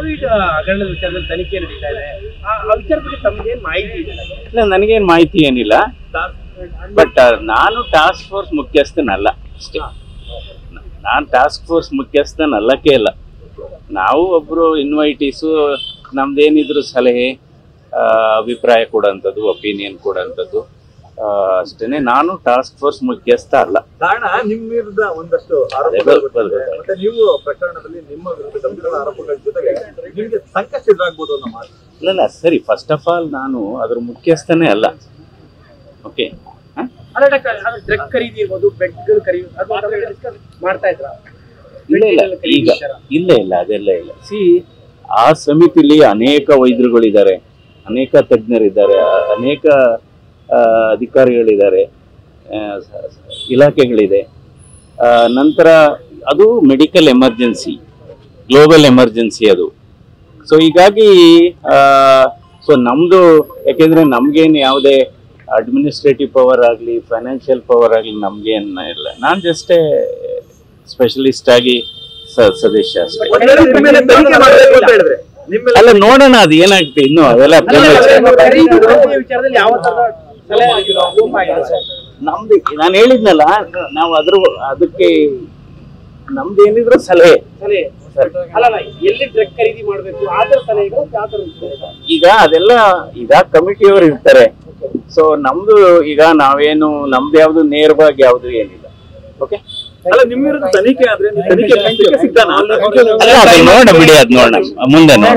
Covid ಹಗರಣದ ವಿಚಾರದಲ್ಲಿ ತನಿಖೆ ನಡೀತಾ ಇದೆ. ಆ ವಿಚಾರ ಬಗ್ಗೆ ತಮಗೇನು ಮಾಹಿತಿ ಇದೆ? ಇಲ್ಲ, ನನಗೇನು ಮಾಹಿತಿ ಏನಿಲ್ಲ. ಬಟ್ ನಾನು ಟಾಸ್ಕ್ ಫೋರ್ಸ್ ಮುಖ್ಯಸ್ಥನಲ್ಲ ಅಷ್ಟೇ. ನಾನು ಟಾಸ್ಕ್ ಫೋರ್ಸ್ ಮುಖ್ಯಸ್ಥನಲ್ಲಕ್ಕೆ ಇಲ್ಲ. ನಾವು ಒಬ್ಬರು ಇನ್ವೈಟೀಸು, ನಮ್ದೇನಿದ್ರು ಸಲಹೆ ಅಭಿಪ್ರಾಯ ಕೊಡೋಂಥದ್ದು, ಒಪಿನಿಯನ್ ಕೊಡೋಂಥದ್ದು ಅಷ್ಟೇ. ನಾನು ಟಾಸ್ಕ್ ಫೋರ್ಸ್ ಮುಖ್ಯಸ್ಥ ಅಲ್ಲ. ಕಾರಣ ನಿಮ್ಮ ವಿರುದ್ಧ ಒಂದಷ್ಟು ಆರೋಪಗಳು ಮತ್ತೆ ನೀವು ಪ್ರಕರಣದಲ್ಲಿ ನಿಮ್ಮ ವಿರುದ್ಧ ಗಂಭೀರ ಆರೋಪಗಳ ಜೊತೆಗೆ ನಿಮಗೆ ಸಂಕಷ್ಟ ಎದುರಾಗಬಹುದು ಅನ್ನೋ ಮಾತು. ಇಲ್ಲ ಸರಿ, ಫಸ್ಟ್ ಆಫ್ ಆಲ್ ನಾನು ಅದ್ರ ಮುಖ್ಯಸ್ಥನೇ ಅಲ್ಲ. ಓಕೆ, ಡ್ರಗ್ ಖರೀದಿ ಇರ್ಬೋದು, ಬೆಡ್ಗಳು ಖರೀದಿ ಮಾಡ್ತಾ ಇದ್ರ? ಇಲ್ಲ ಅದೆಲ್ಲ ಇಲ್ಲ. ಸಿ, ಆ ಸಮಿತಿಲಿ ಅನೇಕ ವೈದ್ಯರುಗಳಿದ್ದಾರೆ, ಅನೇಕ ತಜ್ಞರಿದ್ದಾರೆ, ಅನೇಕ ಅಧಿಕಾರಿಗಳಿದ್ದಾರೆ, ಇಲಾಖೆಗಳಿದೆ. ನಂತರ ಅದು ಮೆಡಿಕಲ್ ಎಮರ್ಜೆನ್ಸಿ, ಗ್ಲೋಬಲ್ ಎಮರ್ಜೆನ್ಸಿ ಅದು. ಸೊ ಹೀಗಾಗಿ ನಮ್ಮದು, ಯಾಕೆಂದರೆ ನಮಗೇನು ಯಾವುದೇ ಅಡ್ಮಿನಿಸ್ಟ್ರೇಟಿವ್ ಪವರ್ ಆಗಲಿ, ಫೈನಾನ್ಷಿಯಲ್ ಪವರ್ ಆಗಲಿ ನಮಗೇನು ಇಲ್ಲ. ನಾನು ಜಸ್ಟೇ ಸ್ಪೆಷಲಿಸ್ಟ್ ಆಗಿ ಸದಸ್ಯ ಅಷ್ಟೇ. ಅಲ್ಲ, ನೋಡೋಣ ಅದು ಏನಾಗುತ್ತೆ ಇನ್ನು. ಅದೆಲ್ಲ ನಮ್ದು ನಾನು ಹೇಳಿದ್ನಲ್ಲ, ನಾವು ಅದಕ್ಕೆ ನಮ್ದು ಏನಿದ್ರು ಸಲಹೆ. ಎಲ್ಲಿ ಡ್ರಗ್ ಖರೀದಿ ಮಾಡಬೇಕು ಆತರ ಸಲಹೆಗಳು ಈಗ ಅದೆಲ್ಲ ಈಗ ಕಮಿಟಿಯವರು ಇರ್ತಾರೆ. ಸೊ ನಮ್ದು ಈಗ ನಾವೇನು ನಮ್ದು ಯಾವ್ದು ನೇರವಾಗಿ ಯಾವ್ದು ಏನಿಲ್ಲ. ಓಕೆ, ಅಲ್ಲ ನಿಮ್ಮ ವಿರುದ್ಧ ತನಿಖೆ ಆದ್ರೆ ತನಿಖೆ ಸಿಗ್ತಾನ? ನೋಡ ಬಿಡಿ, ಅದ್ ನೋಡೋಣ ಮುಂದೆ ನೋಡ.